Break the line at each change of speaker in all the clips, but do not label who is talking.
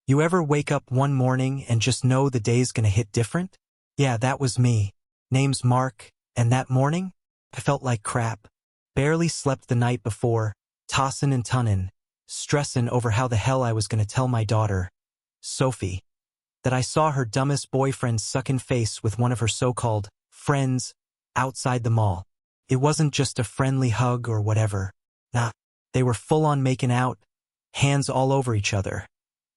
You ever wake up one morning and just know the day's gonna hit different? Yeah, that was me. Name's Mark, and that morning, I felt like crap. Barely slept the night before, tossin' and tunnin', stressin' over how the hell I was gonna tell my daughter, Sophie, that I saw her dumbest boyfriend suckin' face with one of her so-called friends outside the mall. It wasn't just a friendly hug or whatever. Nah, they were full-on making out, hands all over each other,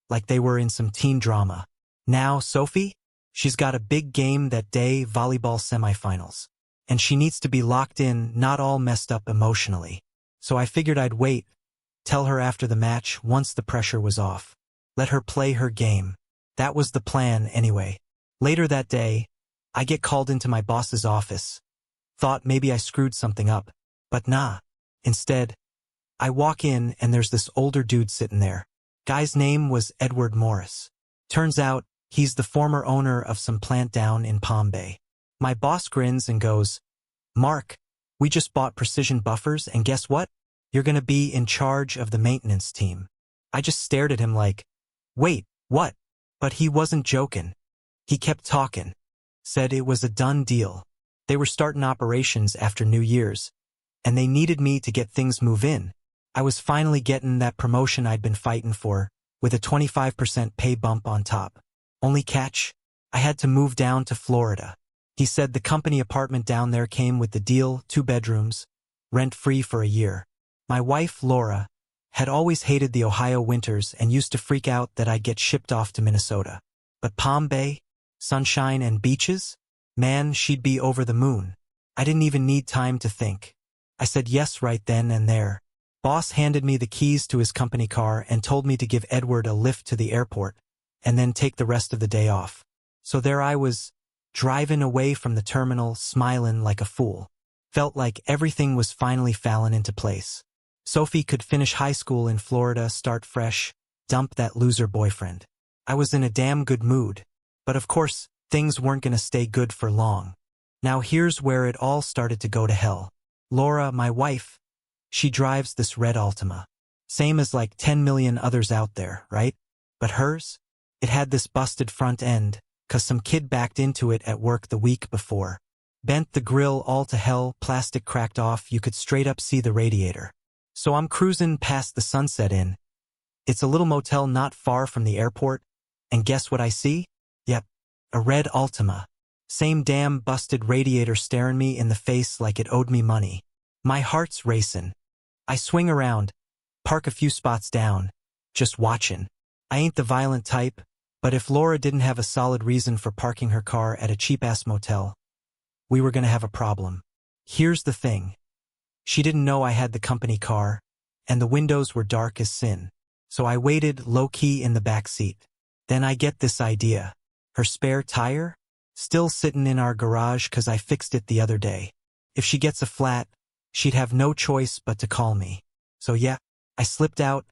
like they were in some teen drama. Now, Sophie? She's got a big game that day, volleyball semifinals. And she needs to be locked in, not all messed up emotionally. So I figured I'd wait, tell her after the match once the pressure was off. Let her play her game. That was the plan anyway. Later that day, I get called into my boss's office. Thought maybe I screwed something up. But nah. Instead, I walk in and there's this older dude sitting there. Guy's name was Edward Morris. Turns out, he's the former owner of some plant down in Palm Bay. My boss grins and goes, "Mark, we just bought precision buffers and guess what? You're gonna be in charge of the maintenance team." I just stared at him like, wait, what? But he wasn't joking. He kept talking. Said it was a done deal. They were starting operations after New Year's, and they needed me to get things move in. I was finally getting that promotion I'd been fighting for, with a 25% pay bump on top. Only catch, I had to move down to Florida. He said the company apartment down there came with the deal, 2 bedrooms, rent-free for a year. My wife, Laura, had always hated the Ohio winters and used to freak out that I'd get shipped off to Minnesota. But Palm Bay, sunshine and beaches? Man, she'd be over the moon. I didn't even need time to think. I said yes right then and there. Boss handed me the keys to his company car and told me to give Edward a lift to the airport, and then take the rest of the day off. So there I was, driving away from the terminal, smiling like a fool. Felt like everything was finally falling into place. Sophie could finish high school in Florida, start fresh, dump that loser boyfriend. I was in a damn good mood. But of course, things weren't gonna stay good for long. Now here's where it all started to go to hell. Laura, my wife, she drives this red Altima. Same as like 10 million others out there, right? But hers? It had this busted front end, 'cause some kid backed into it at work the week before. Bent the grill all to hell, plastic cracked off, you could straight up see the radiator. So I'm cruising past the Sunset Inn. It's a little motel not far from the airport, and guess what I see? Yep, a red Altima. Same damn busted radiator staring me in the face like it owed me money. My heart's racing. I swing around, park a few spots down, just watching. I ain't the violent type, but if Laura didn't have a solid reason for parking her car at a cheap-ass motel, we were gonna have a problem. Here's the thing. She didn't know I had the company car, and the windows were dark as sin. So I waited low-key in the back seat. Then I get this idea. Her spare tire? Still sitting in our garage 'cause I fixed it the other day. If she gets a flat, she'd have no choice but to call me. So yeah, I slipped out,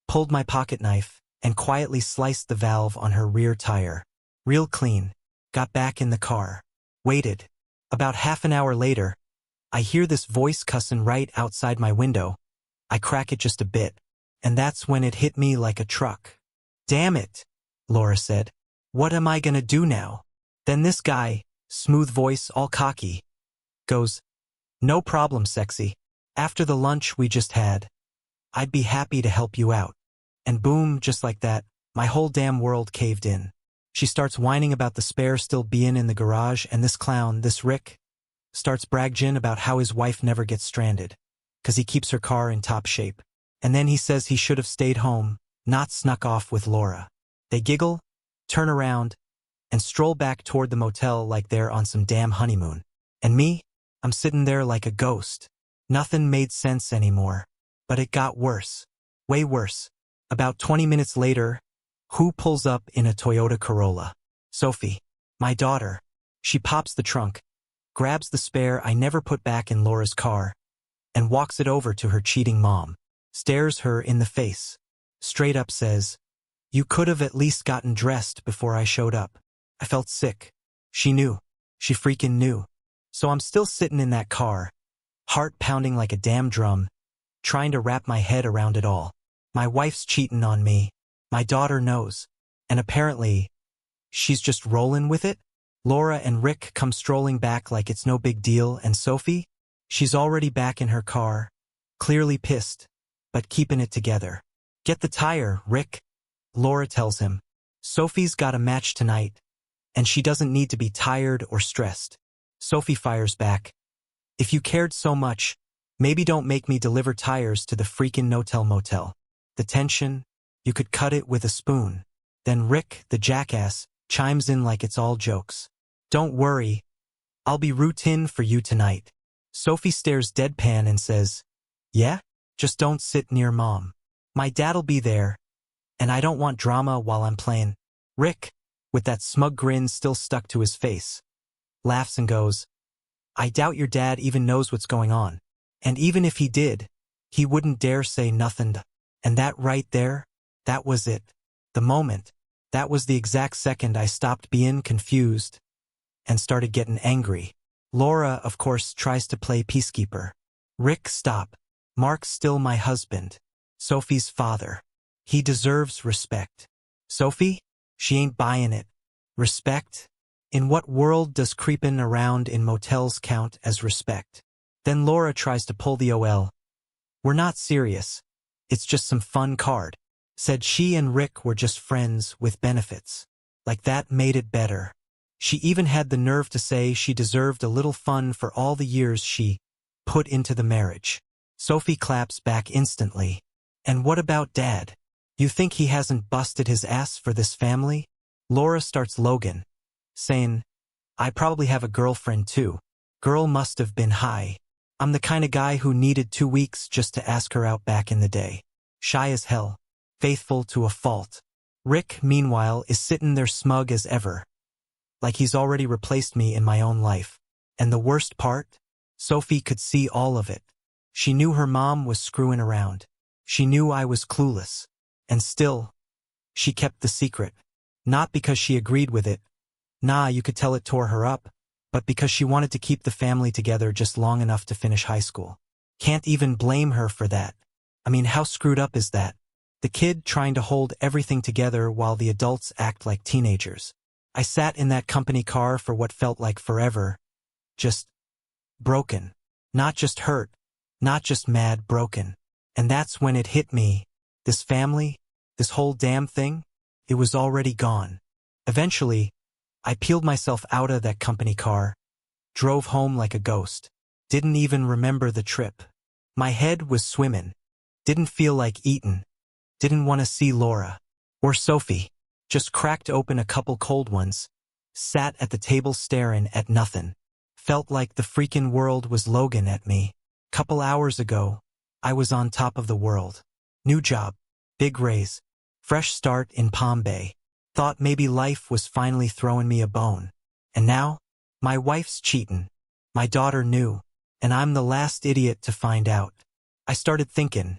pulled my pocket knife, and quietly sliced the valve on her rear tire. Real clean. Got back in the car. Waited. About half an hour later, I hear this voice cussing right outside my window. I crack it just a bit, and that's when it hit me like a truck. "Damn it," Laura said. "What am I gonna do now?" Then this guy, smooth voice all cocky, goes, "No problem, sexy. After the lunch we just had, I'd be happy to help you out." And boom, just like that, my whole damn world caved in. She starts whining about the spare still being in the garage, and this clown, this Rick, starts bragging about how his wife never gets stranded, 'cause he keeps her car in top shape. And then he says he should have stayed home, not snuck off with Laura. They giggle, turn around, and stroll back toward the motel like they're on some damn honeymoon. And me? I'm sitting there like a ghost. Nothing made sense anymore. But it got worse. Way worse. About 20 minutes later, who pulls up in a Toyota Corolla? Sophie. My daughter. She pops the trunk, grabs the spare I never put back in Laura's car, and walks it over to her cheating mom. Stares her in the face. Straight up says, "You could have at least gotten dressed before I showed up." I felt sick. She knew. She freaking knew. So I'm still sitting in that car, heart pounding like a damn drum, trying to wrap my head around it all. My wife's cheating on me. My daughter knows. And apparently, she's just rolling with it? Laura and Rick come strolling back like it's no big deal, and Sophie? She's already back in her car, clearly pissed, but keeping it together. Get the tire, Rick, Laura tells him. Sophie's got a match tonight, and she doesn't need to be tired or stressed. Sophie fires back. If you cared so much, maybe don't make me deliver tires to the freaking no-tell motel. The tension, you could cut it with a spoon. Then Rick, the jackass, chimes in like it's all jokes. Don't worry, I'll be routine for you tonight. Sophie stares deadpan and says, yeah? Just don't sit near Mom. My dad'll be there, and I don't want drama while I'm playing. Rick, with that smug grin still stuck to his face, laughs and goes, I doubt your dad even knows what's going on. And even if he did, he wouldn't dare say nothing. And that right there, that was it. The moment. That was the exact second I stopped being confused and started getting angry. Laura, of course, tries to play peacekeeper. Rick, stop. Mark's still my husband. Sophie's father. He deserves respect. Sophie? She ain't buying it. Respect? In what world does creepin' around in motels count as respect? Then Laura tries to pull the OL. We're not serious. It's just some fun card. Said she and Rick were just friends with benefits. Like that made it better. She even had the nerve to say she deserved a little fun for all the years she put into the marriage. Sophie claps back instantly. And what about Dad? You think he hasn't busted his ass for this family? Laura starts Logan, saying, I probably have a girlfriend too. Girl must have been high. I'm the kind of guy who needed 2 weeks just to ask her out back in the day. Shy as hell. Faithful to a fault. Rick, meanwhile, is sitting there smug as ever. Like he's already replaced me in my own life. And the worst part? Sophie could see all of it. She knew her mom was screwing around. She knew I was clueless. And still, she kept the secret. Not because she agreed with it. Nah, you could tell it tore her up. But because she wanted to keep the family together just long enough to finish high school. Can't even blame her for that. I mean, how screwed up is that? The kid trying to hold everything together while the adults act like teenagers. I sat in that company car for what felt like forever. Just broken. Not just hurt. Not just mad, broken. And that's when it hit me. This family, this whole damn thing, it was already gone. Eventually, I peeled myself out of that company car, drove home like a ghost. Didn't even remember the trip. My head was swimming. Didn't feel like eating. Didn't want to see Laura. Or Sophie. Just cracked open a couple cold ones. Sat at the table staring at nothing. Felt like the freaking world was Logan at me. Couple hours ago, I was on top of the world. New job. Big raise. Fresh start in Palm Bay. Thought maybe life was finally throwing me a bone. And now, my wife's cheating. My daughter knew. And I'm the last idiot to find out. I started thinking,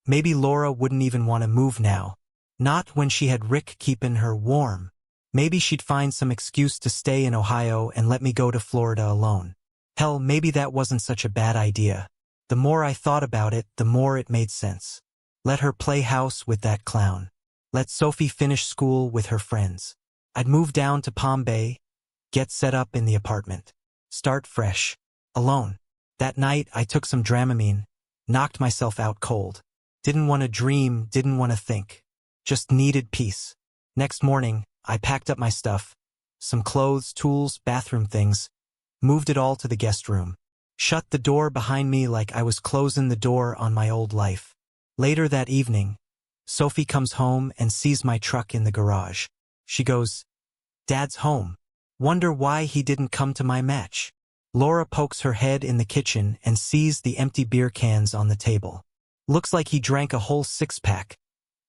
maybe Laura wouldn't even want to move now. Not when she had Rick keeping her warm. Maybe she'd find some excuse to stay in Ohio and let me go to Florida alone. Hell, maybe that wasn't such a bad idea. The more I thought about it, the more it made sense. Let her play house with that clown. Let Sophie finish school with her friends. I'd move down to Palm Bay, get set up in the apartment. Start fresh. Alone. That night, I took some Dramamine, knocked myself out cold. Didn't want to dream, didn't want to think. Just needed peace. Next morning, I packed up my stuff. Some clothes, tools, bathroom things. Moved it all to the guest room. Shut the door behind me like I was closing the door on my old life. Later that evening, Sophie comes home and sees my truck in the garage. She goes, Dad's home. Wonder why he didn't come to my match. Laura pokes her head in the kitchen and sees the empty beer cans on the table. Looks like he drank a whole 6-pack.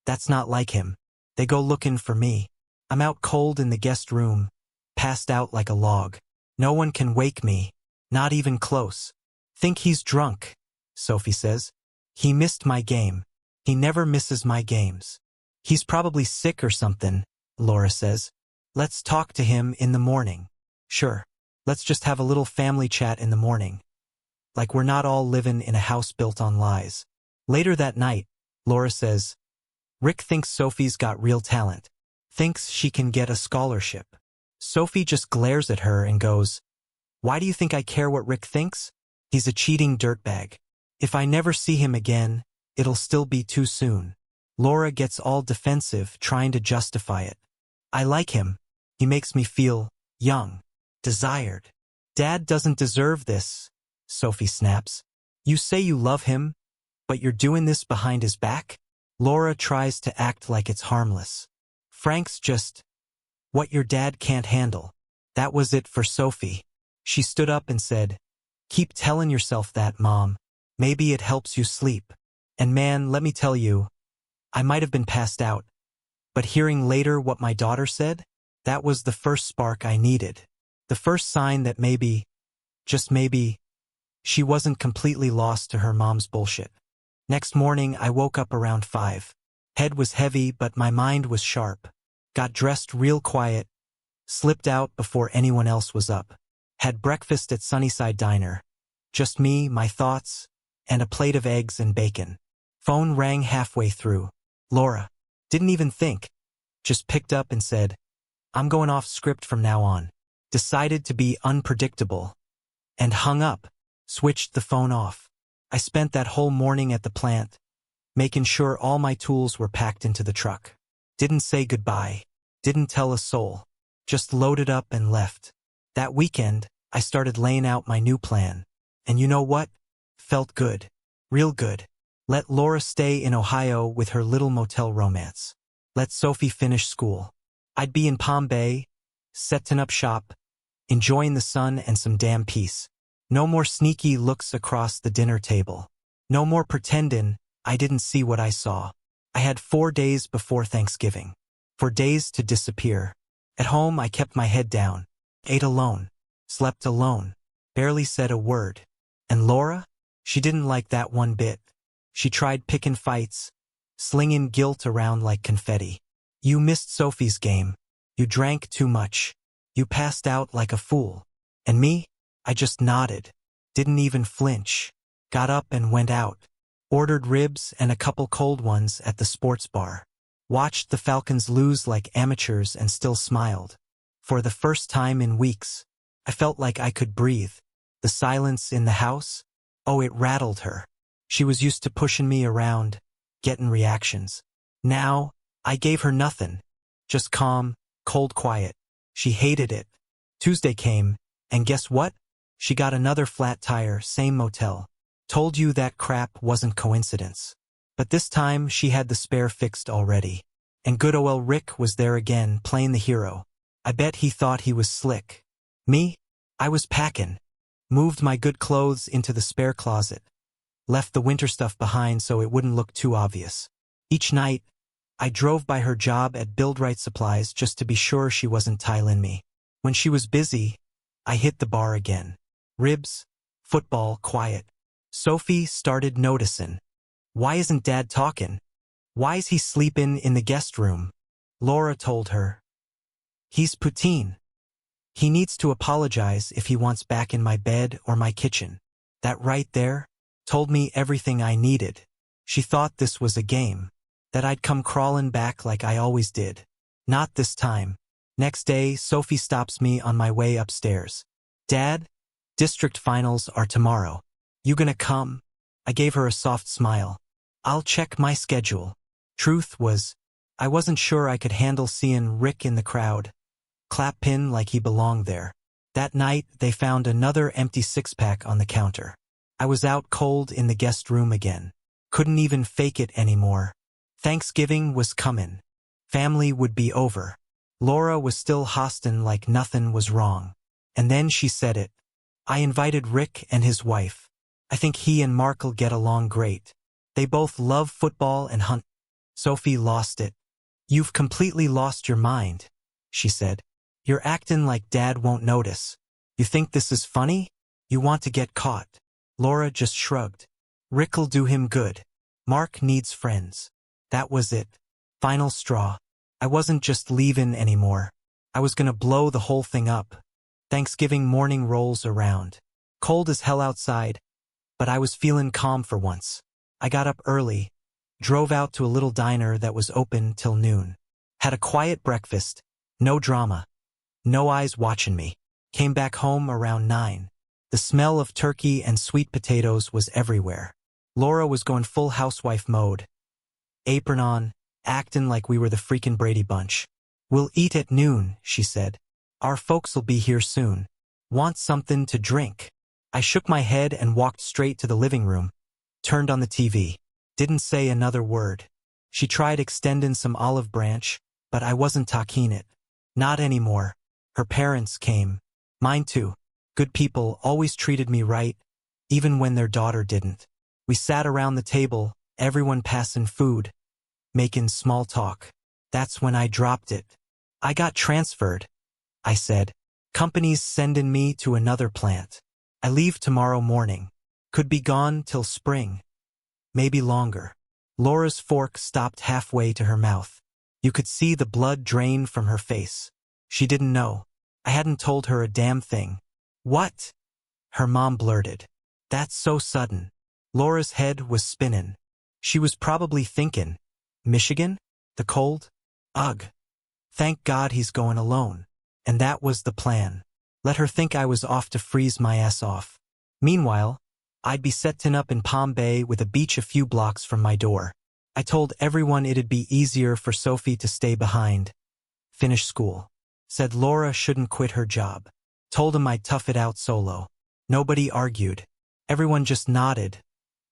That's not like him. They go looking for me. I'm out cold in the guest room, passed out like a log. No one can wake me, not even close. Think he's drunk, Sophie says. He missed my game. He never misses my games. He's probably sick or something, Laura says. Let's talk to him in the morning. Sure. Let's just have a little family chat in the morning. Like we're not all living in a house built on lies. Later that night, Laura says, Rick thinks Sophie's got real talent. Thinks she can get a scholarship. Sophie just glares at her and goes, "Why do you think I care what Rick thinks? He's a cheating dirtbag. If I never see him again, it'll still be too soon." Laura gets all defensive, trying to justify it. "I like him. He makes me feel young, desired." "Dad doesn't deserve this," Sophie snaps. "You say you love him, but you're doing this behind his back?" Laura tries to act like it's harmless. Frank's just what your dad can't handle. That was it for Sophie. She stood up and said, "Keep telling yourself that, Mom. Maybe it helps you sleep. And man, let me tell you, I might have been passed out, but hearing later what my daughter said, that was the first spark I needed. The first sign that maybe, just maybe, she wasn't completely lost to her mom's bullshit." Next morning, I woke up around 5. Head was heavy, but my mind was sharp. Got dressed real quiet, slipped out before anyone else was up. Had breakfast at Sunnyside Diner. Just me, my thoughts, and a plate of eggs and bacon. Phone rang halfway through. Laura. Didn't even think. Just picked up and said, "I'm going off script from now on." Decided to be unpredictable. And hung up. Switched the phone off. I spent that whole morning at the plant, making sure all my tools were packed into the truck. Didn't say goodbye. Didn't tell a soul. Just loaded up and left. That weekend, I started laying out my new plan. And you know what? Felt good. Real good. Let Laura stay in Ohio with her little motel romance. Let Sophie finish school. I'd be in Palm Bay, setting up shop, enjoying the sun and some damn peace. No more sneaky looks across the dinner table. No more pretending I didn't see what I saw. I had 4 days before Thanksgiving. 4 days to disappear. At home, I kept my head down. Ate alone. Slept alone. Barely said a word. And Laura? She didn't like that one bit. She tried picking fights, slinging guilt around like confetti. "You missed Sophie's game. You drank too much. You passed out like a fool." And me? I just nodded. Didn't even flinch. Got up and went out. Ordered ribs and a couple cold ones at the sports bar. Watched the Falcons lose like amateurs and still smiled. For the first time in weeks, I felt like I could breathe. The silence in the house? Oh, it rattled her. She was used to pushing me around, getting reactions. Now, I gave her nothing. Just calm, cold quiet. She hated it. Tuesday came, and guess what? She got another flat tire, same motel. Told you that crap wasn't coincidence. But this time, she had the spare fixed already. And good ol' Rick was there again, playing the hero. I bet he thought he was slick. Me? I was packing. Moved my good clothes into the spare closet. Left the winter stuff behind so it wouldn't look too obvious. Each night, I drove by her job at Build-Right Supplies just to be sure she wasn't tiling me. When she was busy, I hit the bar again. Ribs, football, quiet. Sophie started noticing. Why isn't Dad talking? Why is he sleeping in the guest room? Laura told her. He's poutine. He needs to apologize if he wants back in my bed or my kitchen. That right there told me everything I needed. She thought this was a game, that I'd come crawling back like I always did. Not this time. Next day, Sophie stops me on my way upstairs. "Dad, district finals are tomorrow. You gonna come?" I gave her a soft smile. "I'll check my schedule." Truth was, I wasn't sure I could handle seeing Rick in the crowd, clapping like he belonged there. That night, they found another empty six-pack on the counter. I was out cold in the guest room again. Couldn't even fake it anymore. Thanksgiving was coming. Family would be over. Laura was still hostin' like nothing was wrong. And then she said it. "I invited Rick and his wife. I think he and Mark'll get along great. They both love football and hunt." Sophie lost it. "You've completely lost your mind," she said. "You're acting like Dad won't notice. You think this is funny? You want to get caught." Laura just shrugged. "Rick'll do him good. Mark needs friends." That was it. Final straw. I wasn't just leaving anymore. I was gonna blow the whole thing up. Thanksgiving morning rolls around. Cold as hell outside, but I was feeling calm for once. I got up early, drove out to a little diner that was open till noon. Had a quiet breakfast. No drama. No eyes watching me. Came back home around 9. The smell of turkey and sweet potatoes was everywhere. Laura was going full housewife mode. Apron on, acting like we were the freaking Brady Bunch. "We'll eat at noon," she said. "Our folks'll be here soon. Want something to drink?" I shook my head and walked straight to the living room. Turned on the TV. Didn't say another word. She tried extending some olive branch, but I wasn't talking it. Not anymore. Her parents came. Mine too. Good people, always treated me right, even when their daughter didn't. We sat around the table, everyone passing food, making small talk. That's when I dropped it. "I got transferred," I said. "Company's sending me to another plant. I leave tomorrow morning. Could be gone till spring. Maybe longer." Laura's fork stopped halfway to her mouth. You could see the blood drain from her face. She didn't know. I hadn't told her a damn thing. "What?" her mom blurted. "That's so sudden." Laura's head was spinning. She was probably thinking, Michigan? The cold? Ugh. Thank God he's going alone. And that was the plan. Let her think I was off to freeze my ass off. Meanwhile, I'd be setting up in Palm Bay with a beach a few blocks from my door. I told everyone it'd be easier for Sophie to stay behind. Finish school. Said Laura shouldn't quit her job. Told him I'd tough it out solo. Nobody argued. Everyone just nodded.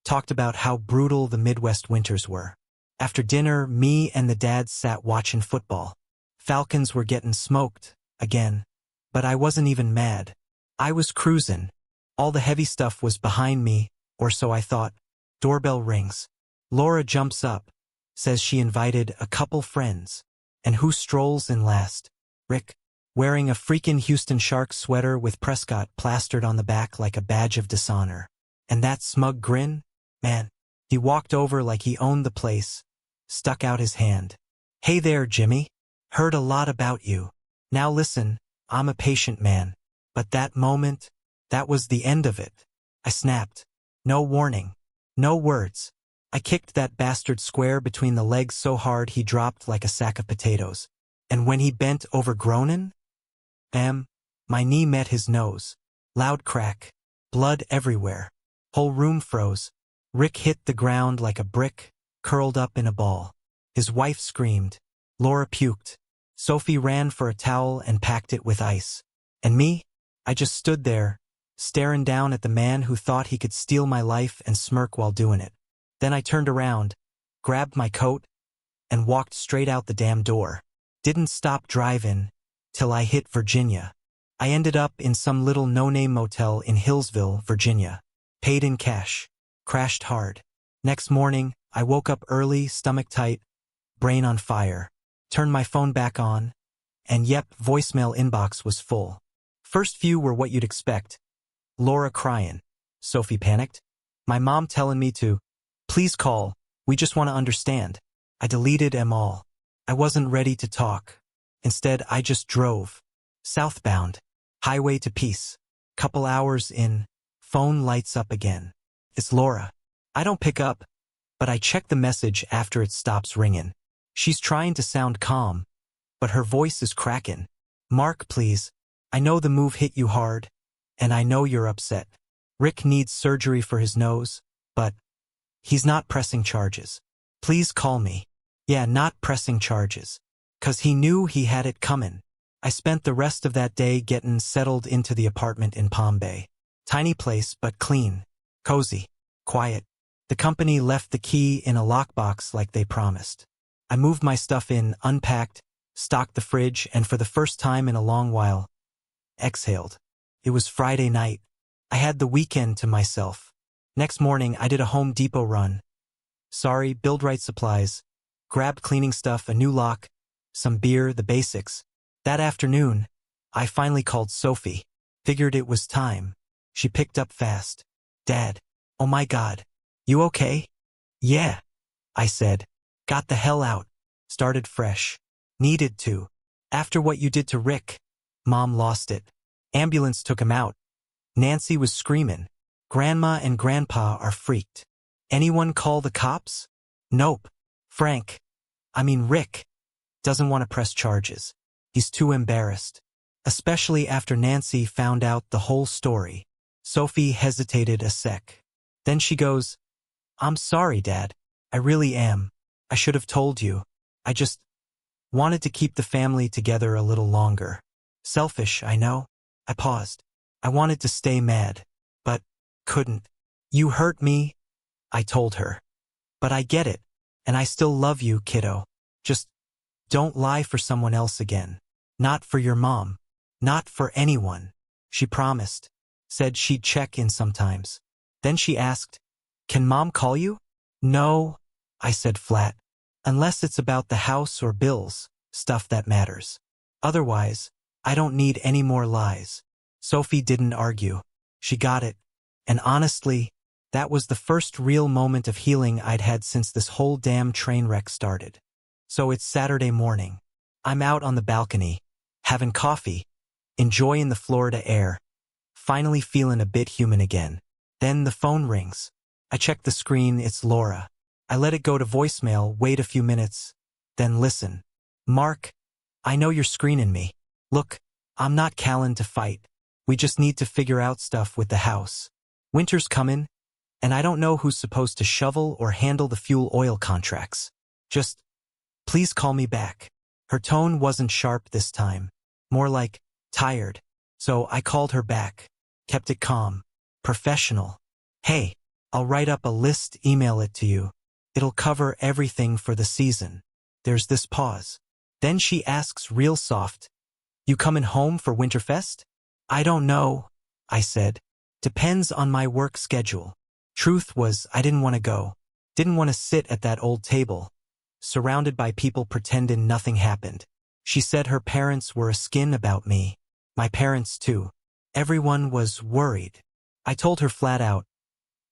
Talked about how brutal the Midwest winters were. After dinner, me and the dads sat watching football. Falcons were getting smoked, again. But I wasn't even mad. I was cruising. All the heavy stuff was behind me, or so I thought. Doorbell rings. Laura jumps up. Says she invited a couple friends. And who strolls in last? Rick. Wearing a freaking Houston Sharks sweater with Prescott plastered on the back like a badge of dishonor. And that smug grin? Man. He walked over like he owned the place. Stuck out his hand. "Hey there, Jimmy. Heard a lot about you. Now listen, I'm a patient man." But that moment, that was the end of it. I snapped. No warning. No words. I kicked that bastard square between the legs so hard he dropped like a sack of potatoes. And when he bent over groaning, bam, my knee met his nose. Loud crack. Blood everywhere. Whole room froze. Rick hit the ground like a brick, curled up in a ball. His wife screamed. Laura puked. Sophie ran for a towel and packed it with ice. And me? I just stood there, staring down at the man who thought he could steal my life and smirk while doing it. Then I turned around, grabbed my coat, and walked straight out the damn door. Didn't stop driving till I hit Virginia. I ended up in some little no-name motel in Hillsville, Virginia. Paid in cash. Crashed hard. Next morning, I woke up early, stomach tight, brain on fire. Turned my phone back on, and yep, voicemail inbox was full. First few were what you'd expect. Laura crying. Sophie panicked. My mom telling me to, "Please call, we just want to understand." I deleted them all. I wasn't ready to talk. Instead, I just drove. Southbound. Highway to peace. Couple hours in, phone lights up again. It's Laura. I don't pick up, but I check the message after it stops ringing. She's trying to sound calm, but her voice is cracking. "Mark, please. I know the move hit you hard, and I know you're upset. Rick needs surgery for his nose, but he's not pressing charges. Please call me." Yeah, not pressing charges. 'Cause he knew he had it coming. I spent the rest of that day getting settled into the apartment in Palm Bay. Tiny place, but clean. Cozy. Quiet. The company left the key in a lockbox like they promised. I moved my stuff in, unpacked, stocked the fridge, and for the first time in a long while, exhaled. It was Friday night. I had the weekend to myself. Next morning, I did a Home Depot run. Sorry, build right supplies. Grabbed cleaning stuff, a new lock, some beer, the basics. That afternoon, I finally called Sophie. Figured it was time. She picked up fast. "Dad. Oh my God. You okay?" "Yeah," I said. "Got the hell out. Started fresh. Needed to. After what you did to Rick." Mom lost it. Ambulance took him out. Nancy was screaming. "Grandma and Grandpa are freaked. Anyone call the cops?" "Nope. Rick. doesn't want to press charges. He's too embarrassed. Especially after Nancy found out the whole story. Sophie hesitated a sec. Then she goes, I'm sorry, Dad. I really am. I should have told you. I just wanted to keep the family together a little longer. Selfish, I know. I paused. I wanted to stay mad, but couldn't. You hurt me, I told her. But I get it, and I still love you, kiddo. Just don't lie for someone else again. Not for your mom. Not for anyone. She promised. Said she'd check in sometimes. Then she asked, Can Mom call you? No, I said flat. Unless it's about the house or bills, stuff that matters. Otherwise, I don't need any more lies. Sophie didn't argue. She got it. And honestly, that was the first real moment of healing I'd had since this whole damn train wreck started. So it's Saturday morning. I'm out on the balcony, having coffee, enjoying the Florida air, finally feeling a bit human again. Then the phone rings. I check the screen, it's Laura. I let it go to voicemail, wait a few minutes, then listen. Mark, I know you're screening me. Look, I'm not calling to fight. We just need to figure out stuff with the house. Winter's coming, and I don't know who's supposed to shovel or handle the fuel oil contracts. Just, please call me back. Her tone wasn't sharp this time, more like tired. So I called her back, kept it calm, professional. Hey, I'll write up a list, email it to you. It'll cover everything for the season. There's this pause. Then she asks real soft, You coming home for Winterfest? I don't know, I said. Depends on my work schedule. Truth was, I didn't want to go. Didn't want to sit at that old table, surrounded by people pretending nothing happened. She said her parents were askin about me. My parents too. Everyone was worried. I told her flat out,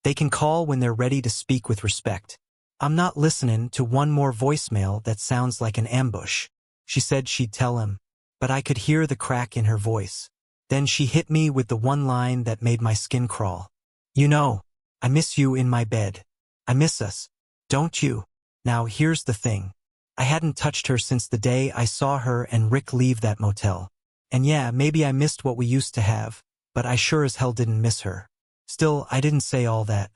they can call when they're ready to speak with respect. I'm not listening to one more voicemail that sounds like an ambush. She said she'd tell him, but I could hear the crack in her voice. Then she hit me with the one line that made my skin crawl. You know, I miss you in my bed. I miss us. Don't you? Now here's the thing. I hadn't touched her since the day I saw her and Rick leave that motel. And yeah, maybe I missed what we used to have, but I sure as hell didn't miss her. Still, I didn't say all that.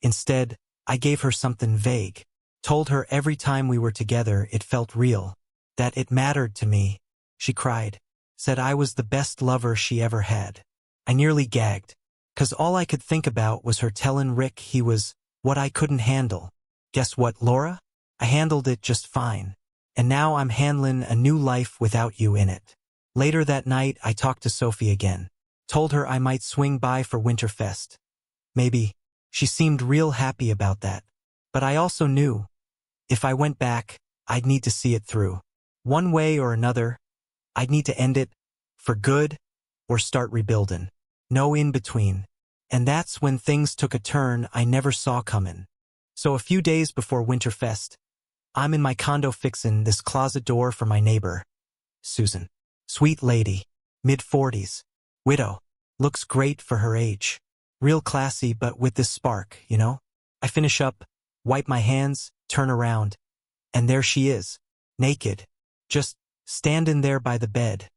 Instead, I gave her something vague. Told her every time we were together it felt real. That it mattered to me. She cried. Said I was the best lover she ever had. I nearly gagged. 'Cause all I could think about was her telling Rick he was what I couldn't handle. Guess what, Laura? I handled it just fine. And now I'm handling a new life without you in it. Later that night, I talked to Sophie again. Told her I might swing by for Winterfest. Maybe. She seemed real happy about that. But I also knew, if I went back, I'd need to see it through. One way or another, I'd need to end it, for good, or start rebuilding. No in between. And that's when things took a turn I never saw coming. So a few days before Winterfest, I'm in my condo fixin' this closet door for my neighbor, Susan. Sweet lady, mid-40s, widow, looks great for her age. Real classy, but with this spark, you know? I finish up, wipe my hands, turn around, and there she is, naked, just standing there by the bed,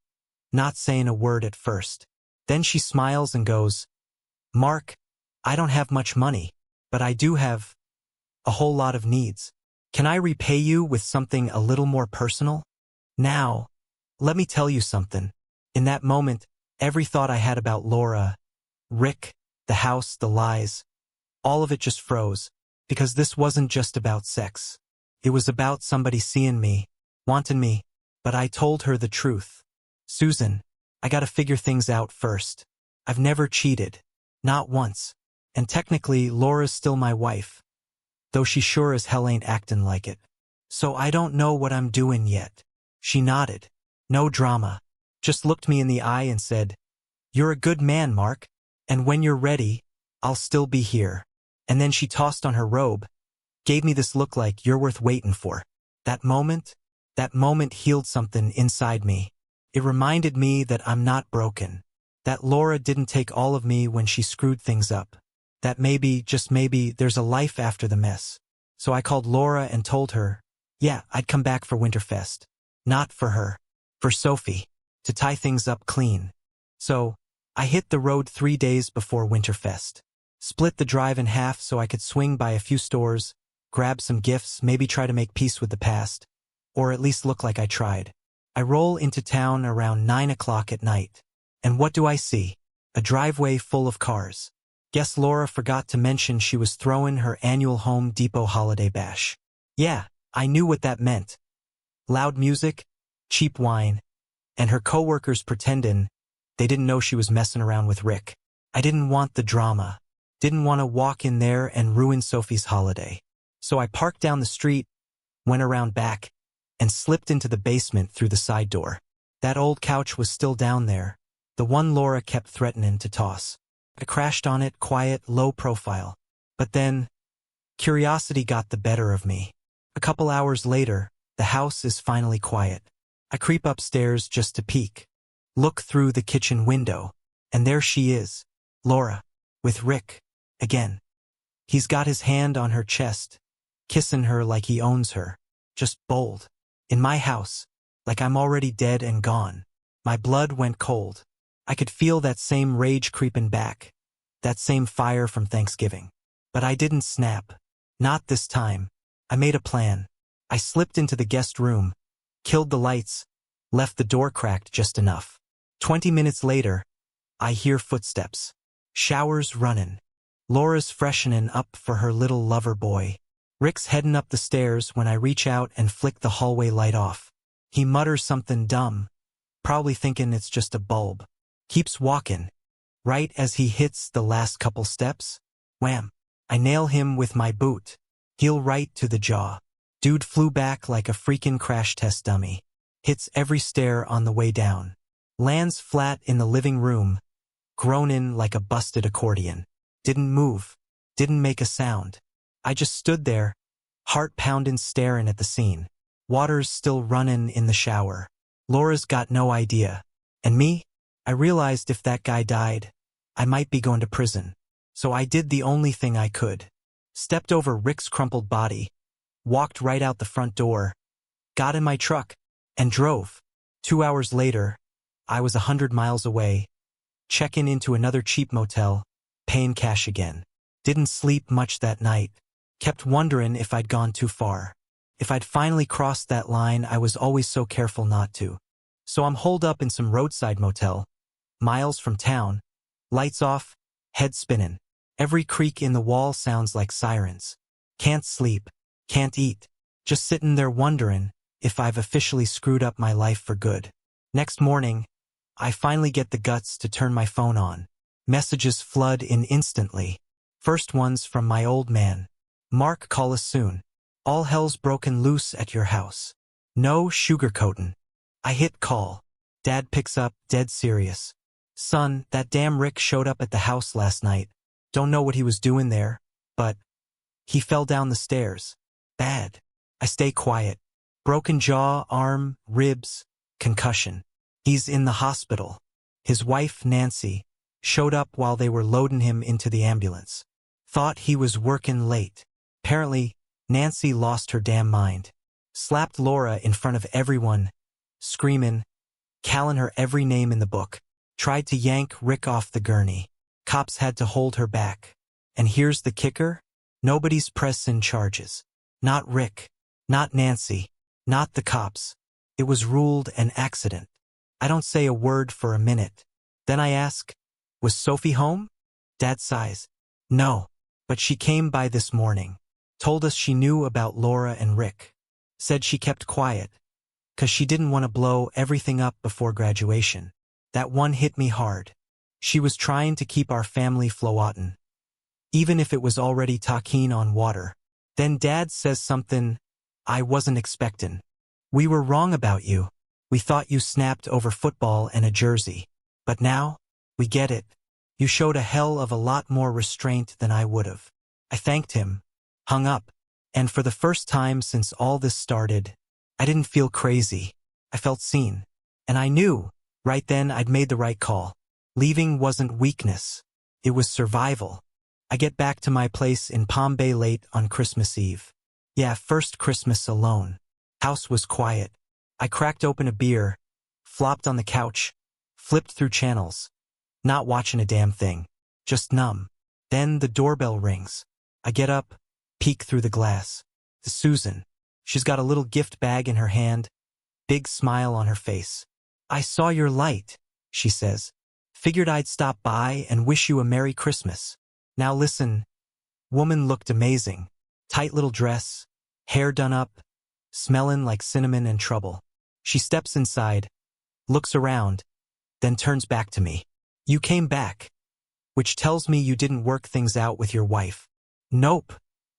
not saying a word at first. Then she smiles and goes, Mark, I don't have much money, but I do have a whole lot of needs. Can I repay you with something a little more personal? Now, let me tell you something. In that moment, every thought I had about Laura, Rick, the house, the lies, all of it just froze, because this wasn't just about sex. It was about somebody seeing me, wanting me, but I told her the truth. Susan, I gotta figure things out first. I've never cheated. Not once. And technically, Laura's still my wife, though she sure as hell ain't acting like it. So I don't know what I'm doing yet. She nodded. No drama. Just looked me in the eye and said, You're a good man, Mark. And when you're ready, I'll still be here. And then she tossed on her robe, gave me this look like you're worth waiting for. That moment healed something inside me. It reminded me that I'm not broken. That Laura didn't take all of me when she screwed things up. That maybe, just maybe, there's a life after the mess. So I called Laura and told her, yeah, I'd come back for Winterfest. Not for her. For Sophie. To tie things up clean. So, I hit the road 3 days before Winterfest. Split the drive in half so I could swing by a few stores, grab some gifts, maybe try to make peace with the past. Or at least look like I tried. I roll into town around 9 o'clock at night. And what do I see? A driveway full of cars. Guess Laura forgot to mention she was throwing her annual Home Depot holiday bash. Yeah, I knew what that meant. Loud music, cheap wine, and her coworkers pretending they didn't know she was messing around with Rick. I didn't want the drama. Didn't want to walk in there and ruin Sophie's holiday. So I parked down the street, went around back, and slipped into the basement through the side door. That old couch was still down there, the one Laura kept threatening to toss. I crashed on it, quiet, low profile. But then, curiosity got the better of me. A couple hours later, the house is finally quiet. I creep upstairs just to peek. Look through the kitchen window, and there she is, Laura, with Rick, again. He's got his hand on her chest, kissing her like he owns her. Just bold. In my house, like I'm already dead and gone. My blood went cold. I could feel that same rage creeping back, that same fire from Thanksgiving. But I didn't snap. Not this time. I made a plan. I slipped into the guest room, killed the lights, left the door cracked just enough. 20 minutes later, I hear footsteps. Showers running. Laura's freshening up for her little lover boy. Rick's heading up the stairs when I reach out and flick the hallway light off. He mutters something dumb, probably thinking it's just a bulb. Keeps walking. Right as he hits the last couple steps, wham! I nail him with my boot. Heel right to the jaw. Dude flew back like a freaking crash test dummy. Hits every stair on the way down. Lands flat in the living room, groaning like a busted accordion. Didn't move. Didn't make a sound. I just stood there, heart pounding, staring at the scene. Water's still running in the shower. Laura's got no idea. And me? I realized if that guy died, I might be going to prison. So I did the only thing I could. Stepped over Rick's crumpled body, walked right out the front door, got in my truck, and drove. 2 hours later, I was 100 miles away, checking into another cheap motel, paying cash again. Didn't sleep much that night. Kept wondering if I'd gone too far. If I'd finally crossed that line I was always so careful not to. So I'm holed up in some roadside motel, miles from town, lights off, head spinning. Every creak in the wall sounds like sirens. Can't sleep, can't eat. Just sitting there wondering if I've officially screwed up my life for good. Next morning, I finally get the guts to turn my phone on. Messages flood in instantly. First one's from my old man. Mark, call us soon. All hell's broken loose at your house. No sugarcoatin'. I hit call. Dad picks up, dead serious. Son, that damn Rick showed up at the house last night. Don't know what he was doing there, but he fell down the stairs. Bad. I stay quiet. Broken jaw, arm, ribs, concussion. He's in the hospital. His wife, Nancy, showed up while they were loading him into the ambulance. Thought he was working late. Apparently, Nancy lost her damn mind. Slapped Laura in front of everyone, screaming, calling her every name in the book. Tried to yank Rick off the gurney. Cops had to hold her back. And here's the kicker. Nobody's pressing charges. Not Rick. Not Nancy. Not the cops. It was ruled an accident. I don't say a word for a minute. Then I ask, was Sophie home? Dad sighs. No. But she came by this morning. Told us she knew about Laura and Rick. Said she kept quiet, 'cause she didn't want to blow everything up before graduation. That one hit me hard. She was trying to keep our family floatin', even if it was already talking on water. Then Dad says something I wasn't expecting. We were wrong about you. We thought you snapped over football and a jersey. But now, we get it. You showed a hell of a lot more restraint than I would've. I thanked him, hung up, and for the first time since all this started, I didn't feel crazy. I felt seen. And I knew, right then, I'd made the right call. Leaving wasn't weakness. It was survival. I get back to my place in Palm Bay late on Christmas Eve. Yeah, first Christmas alone. House was quiet. I cracked open a beer, flopped on the couch, flipped through channels, not watching a damn thing, just numb. Then the doorbell rings. I get up, peek through the glass. It's Susan. She's got a little gift bag in her hand, big smile on her face. "I saw your light," she says. "Figured I'd stop by and wish you a Merry Christmas." Now listen, woman looked amazing. Tight little dress, hair done up, smelling like cinnamon and trouble. She steps inside, looks around, then turns back to me. "You came back, which tells me you didn't work things out with your wife." "Nope,"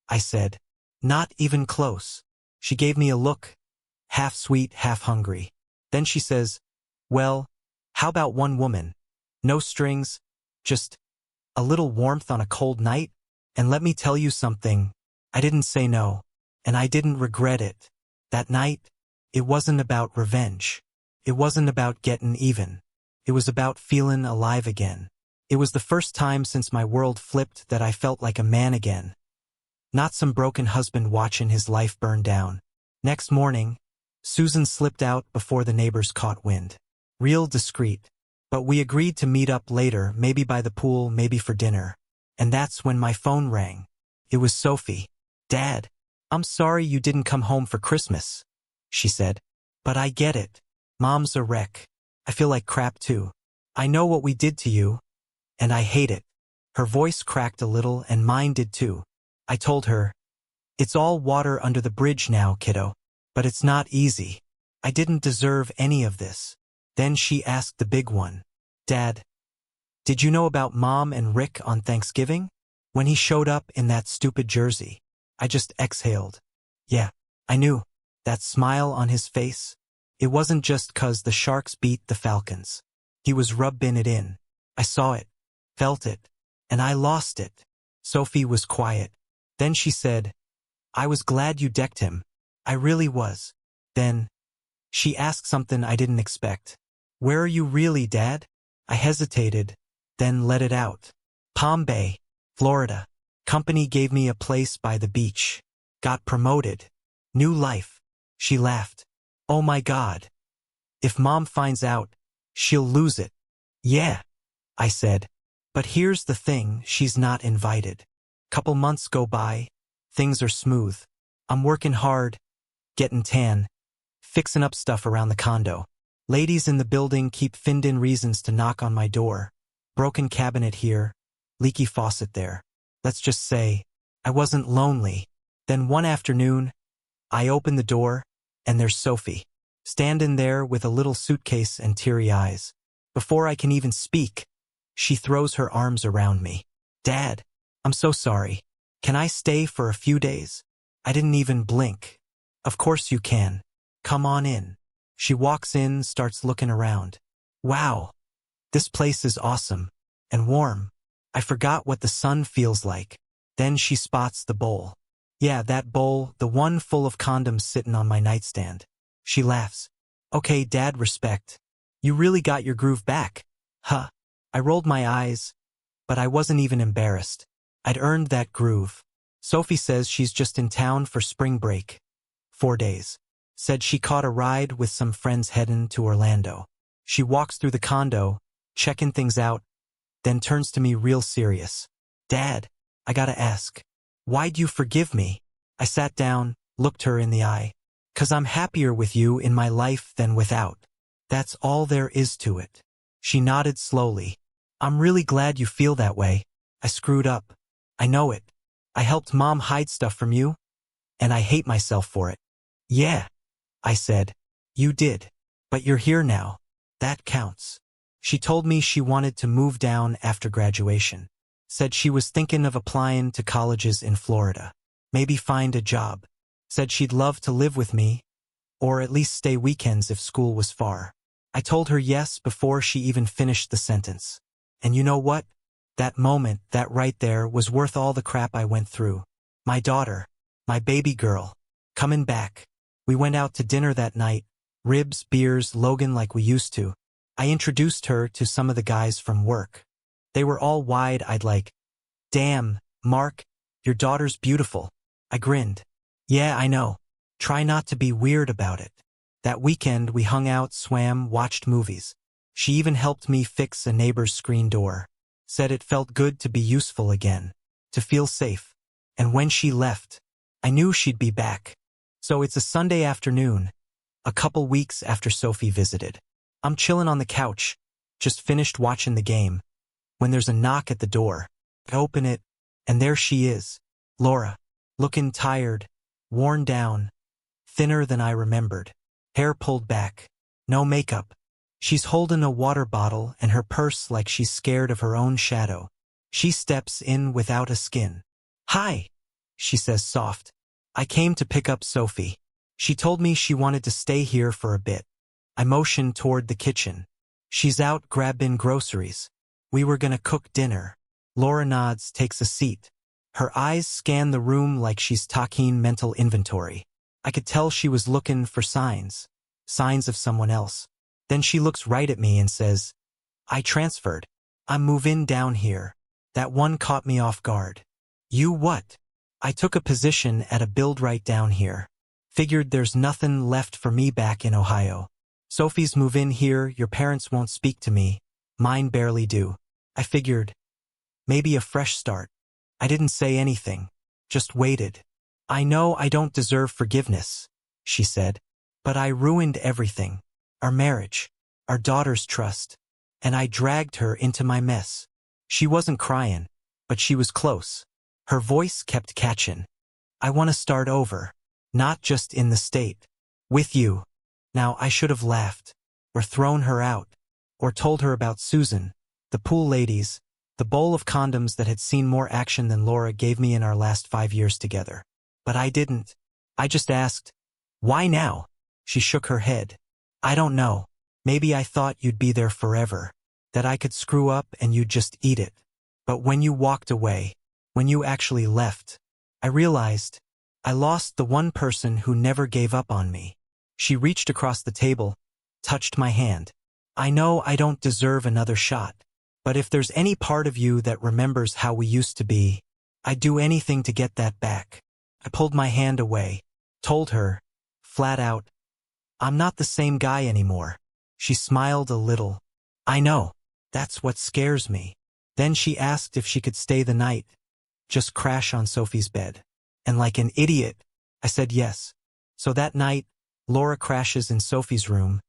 I said. "Not even close." She gave me a look, half sweet, half hungry. Then she says, "Well, how about one woman? No strings, just a little warmth on a cold night? And let me tell you something, I didn't say no, and I didn't regret it. That night, it wasn't about revenge. It wasn't about getting even. It was about feeling alive again. It was the first time since my world flipped that I felt like a man again. Not some broken husband watching his life burn down." Next morning, Susan slipped out before the neighbors caught wind. Real discreet. But we agreed to meet up later, maybe by the pool, maybe for dinner. And that's when my phone rang. It was Sophie. "Dad, I'm sorry you didn't come home for Christmas," she said. "But I get it. Mom's a wreck. I feel like crap too. I know what we did to you, and I hate it." Her voice cracked a little, and mine did too. I told her, "It's all water under the bridge now, kiddo. But it's not easy. I didn't deserve any of this." Then she asked the big one. "Dad, did you know about Mom and Rick on Thanksgiving? When he showed up in that stupid jersey?" I just exhaled. Yeah, I knew. That smile on his face. It wasn't just 'cause the Sharks beat the Falcons. He was rubbing it in. I saw it, felt it, and I lost it. Sophie was quiet. Then she said, "I was glad you decked him. I really was." Then she asked something I didn't expect. "Where are you really, Dad?" I hesitated, then let it out. "Palm Bay, Florida. Company gave me a place by the beach. Got promoted. New life." She laughed. "Oh my God. If Mom finds out, she'll lose it." "Yeah," I said. "But here's the thing, she's not invited." Couple months go by. Things are smooth. I'm working hard, getting tan, fixing up stuff around the condo. Ladies in the building keep finding reasons to knock on my door. Broken cabinet here, leaky faucet there. Let's just say, I wasn't lonely. Then one afternoon, I open the door, and there's Sophie, standing there with a little suitcase and teary eyes. Before I can even speak, she throws her arms around me. "Dad, I'm so sorry. Can I stay for a few days?" I didn't even blink. "Of course you can. Come on in." She walks in, starts looking around. "Wow, this place is awesome. And warm. I forgot what the sun feels like." Then she spots the bowl. "Yeah, that bowl, the one full of condoms sitting on my nightstand." She laughs. "Okay, Dad, respect. You really got your groove back." Huh. I rolled my eyes, but I wasn't even embarrassed. I'd earned that groove. Sophie says she's just in town for spring break. 4 days. Said she caught a ride with some friends heading to Orlando. She walks through the condo, checking things out, then turns to me real serious. "Dad, I gotta ask, why'd you forgive me?" I sat down, looked her in the eye. "'Cause I'm happier with you in my life than without. That's all there is to it." She nodded slowly. "I'm really glad you feel that way. I screwed up. I know it. I helped Mom hide stuff from you, and I hate myself for it." "Yeah," I said. "You did. But you're here now. That counts." She told me she wanted to move down after graduation. Said she was thinking of applying to colleges in Florida. Maybe find a job. Said she'd love to live with me, or at least stay weekends if school was far. I told her yes before she even finished the sentence. And you know what? That moment, that right there, was worth all the crap I went through. My daughter, my baby girl, coming back. We went out to dinner that night. Ribs, beers, Logan like we used to. I introduced her to some of the guys from work. They were all wide-eyed like, "Damn, Mark, your daughter's beautiful." I grinned. "Yeah, I know. Try not to be weird about it." That weekend we hung out, swam, watched movies. She even helped me fix a neighbor's screen door. Said it felt good to be useful again, to feel safe. And when she left, I knew she'd be back. So it's a Sunday afternoon, a couple weeks after Sophie visited. I'm chilling on the couch, just finished watching the game, when there's a knock at the door. I open it, and there she is, Laura, looking tired, worn down, thinner than I remembered, hair pulled back, no makeup. She's holding a water bottle and her purse like she's scared of her own shadow. She steps in without a skin. "Hi," she says soft. "I came to pick up Sophie. She told me she wanted to stay here for a bit." I motion toward the kitchen. "She's out grabbing groceries. We were gonna cook dinner." Laura nods, takes a seat. Her eyes scan the room like she's taking mental inventory. I could tell she was looking for signs of someone else. Then she looks right at me and says, "I transferred. I'm moving down here. That one caught me off guard." "You what?" "I took a position at a build right down here. Figured there's nothing left for me back in Ohio. Sophie's move in here, your parents won't speak to me. Mine barely do. I figured, maybe a fresh start." I didn't say anything, just waited. "I know I don't deserve forgiveness," she said, "but I ruined everything. Our marriage, our daughter's trust, and I dragged her into my mess." She wasn't crying, but she was close. Her voice kept catching. "I want to start over, not just in the state. With you." Now I should have laughed, or thrown her out, or told her about Susan, the pool ladies, the bowl of condoms that had seen more action than Laura gave me in our last 5 years together. But I didn't. I just asked, "Why now?" She shook her head. "I don't know. Maybe I thought you'd be there forever, that I could screw up and you'd just eat it. But when you walked away, when you actually left, I realized I lost the one person who never gave up on me." She reached across the table, touched my hand. "I know I don't deserve another shot, but if there's any part of you that remembers how we used to be, I'd do anything to get that back." I pulled my hand away, told her, flat out, "I'm not the same guy anymore." She smiled a little. "I know. That's what scares me." Then she asked if she could stay the night, just crash on Sophie's bed. And like an idiot, I said yes. So that night, Laura crashes in Sophie's room,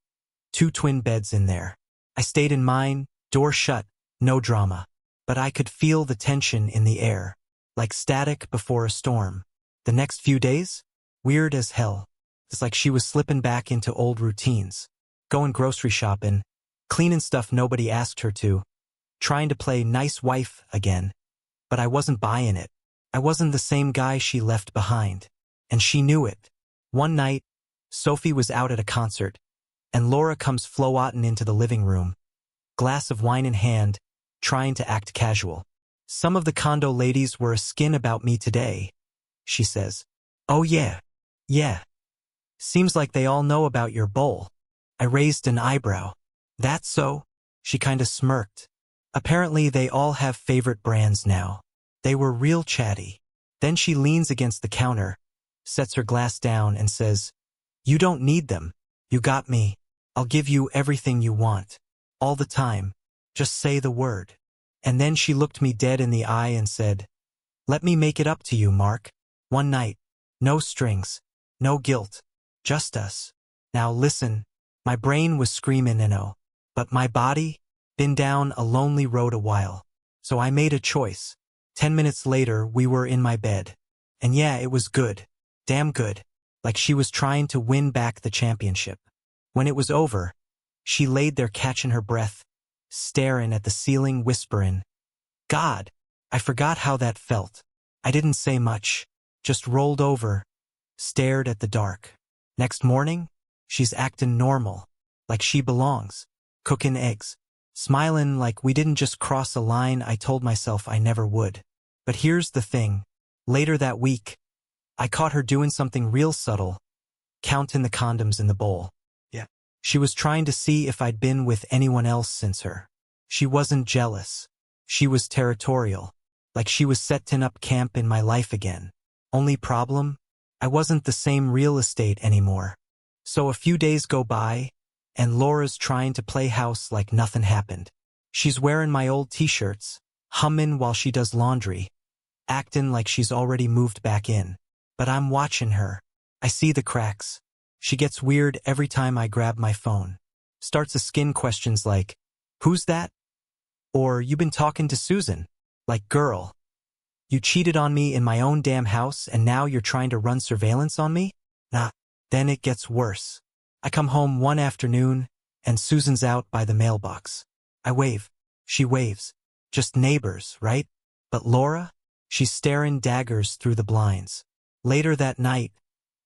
2 twin beds in there. I stayed in mine, door shut, no drama. But I could feel the tension in the air, like static before a storm. The next few days? Weird as hell. It's like she was slipping back into old routines. Going grocery shopping, cleaning stuff nobody asked her to, trying to play nice wife again. But I wasn't buying it. I wasn't the same guy she left behind. And she knew it. One night, Sophie was out at a concert, and Laura comes floating into the living room, glass of wine in hand, trying to act casual. "Some of the condo ladies were a skin about me today," she says. "Oh yeah. Seems like they all know about your bowl." I raised an eyebrow. "That so?" She kinda smirked. "Apparently they all have favorite brands now." They were real chatty. Then she leans against the counter, sets her glass down and says, "You don't need them. You got me. I'll give you everything you want. All the time. Just say the word." And then she looked me dead in the eye and said, "Let me make it up to you, Mark. One night. No strings. No guilt. Just us." Now listen, my brain was screaming no, but my body, been down a lonely road a while. So I made a choice. 10 minutes later, we were in my bed. And yeah, it was good. Damn good. Like she was trying to win back the championship. When it was over, she laid there catching her breath, staring at the ceiling, whispering, "God." I forgot how that felt. I didn't say much, just rolled over, stared at the dark. Next morning, she's acting normal, like she belongs, cooking eggs, smiling like we didn't just cross a line I told myself I never would. But here's the thing. Later that week, I caught her doing something real subtle, counting the condoms in the bowl. Yeah. She was trying to see if I'd been with anyone else since her. She wasn't jealous. She was territorial, like she was setting up camp in my life again. Only problem? I wasn't the same real estate anymore. So a few days go by, and Laura's trying to play house like nothing happened. She's wearing my old t-shirts, humming while she does laundry, acting like she's already moved back in. But I'm watching her. I see the cracks. She gets weird every time I grab my phone. Starts asking questions like, "Who's that?" Or, "You been talking to Susan?" Like, girl, you cheated on me in my own damn house and now you're trying to run surveillance on me? Nah. Then it gets worse. I come home one afternoon, and Susan's out by the mailbox. I wave. She waves. Just neighbors, right? But Laura? She's staring daggers through the blinds. Later that night,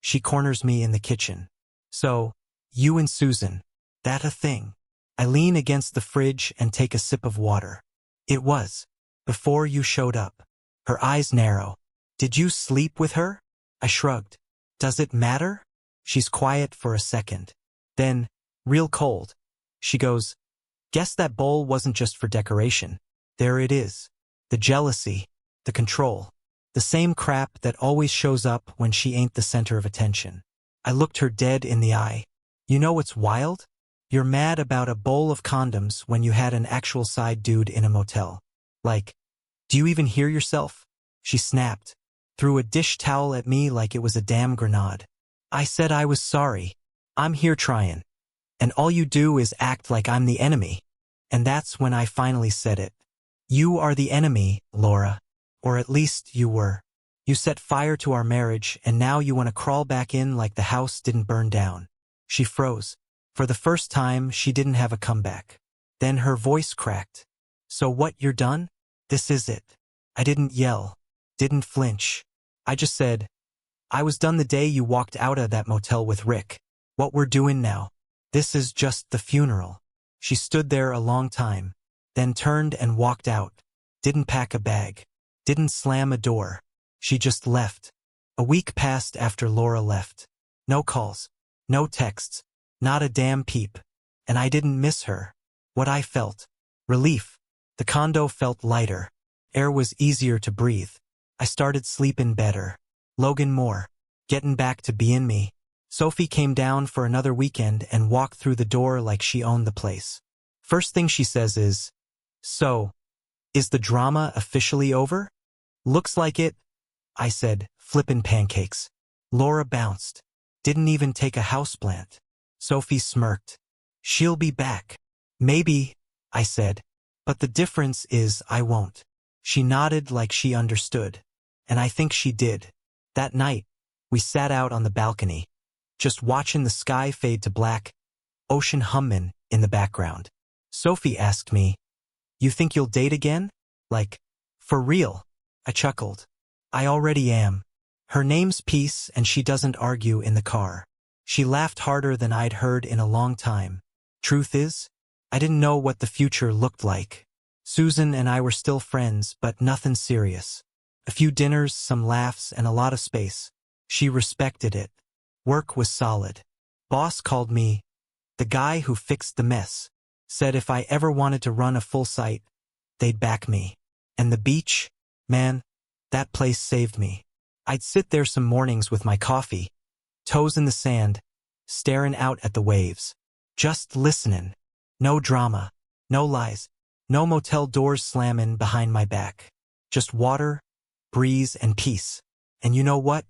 she corners me in the kitchen. "So, you and Susan, that a thing?" I lean against the fridge and take a sip of water. "It was. Before you showed up." Her eyes narrow. "Did you sleep with her?" I shrugged. "Does it matter?" She's quiet for a second. Then, real cold, she goes, "Guess that bowl wasn't just for decoration." There it is. The jealousy, the control, the same crap that always shows up when she ain't the center of attention. I looked her dead in the eye. "You know what's wild? You're mad about a bowl of condoms when you had an actual side dude in a motel. Like, do you even hear yourself?" She snapped, threw a dish towel at me like it was a damn grenade. I said I was sorry. I'm here trying. And all you do is act like I'm the enemy. And that's when I finally said it. "You are the enemy, Laura. Or at least you were. You set fire to our marriage and now you want to crawl back in like the house didn't burn down." She froze. For the first time, she didn't have a comeback. Then her voice cracked. "So what, you're done? This is it." I didn't yell. Didn't flinch. I just said, "I was done the day you walked out of that motel with Rick. What we're doing now. This is just the funeral." She stood there a long time, then turned and walked out. Didn't pack a bag. Didn't slam a door. She just left. A week passed after Laura left. No calls. No texts. Not a damn peep. And I didn't miss her. What I felt. Relief. The condo felt lighter. Air was easier to breathe. I started sleeping better. Logan more. Getting back to being me. Sophie came down for another weekend and walked through the door like she owned the place. First thing she says is, "So, is the drama officially over?" "Looks like it," I said, flippin' pancakes. Laura bounced. Didn't even take a houseplant. Sophie smirked. "She'll be back." "Maybe," I said. "But the difference is I won't." She nodded like she understood. And I think she did. That night, we sat out on the balcony, just watching the sky fade to black, ocean hummin' in the background. Sophie asked me, "You think you'll date again? Like, for real?" I chuckled. "I already am." Her name's Peace and she doesn't argue in the car. She laughed harder than I'd heard in a long time. Truth is, I didn't know what the future looked like. Susan and I were still friends, but nothing serious. A few dinners, some laughs, and a lot of space. She respected it. Work was solid. Boss called me the guy who fixed the mess. Said if I ever wanted to run a full site, they'd back me. And the beach? Man, that place saved me. I'd sit there some mornings with my coffee, toes in the sand, staring out at the waves. Just listening. No drama. No lies. No motel doors slamming behind my back. Just water, breeze, and peace. And you know what?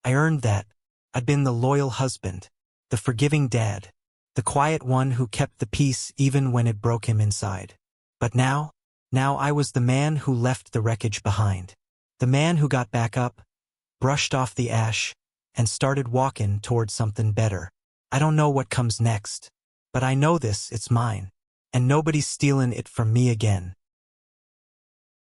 I earned that. I'd been the loyal husband, the forgiving dad, the quiet one who kept the peace even when it broke him inside. But now I was the man who left the wreckage behind. The man who got back up, brushed off the ash, and started walking towards something better. I don't know what comes next, but I know this, it's mine, and nobody's stealing it from me again.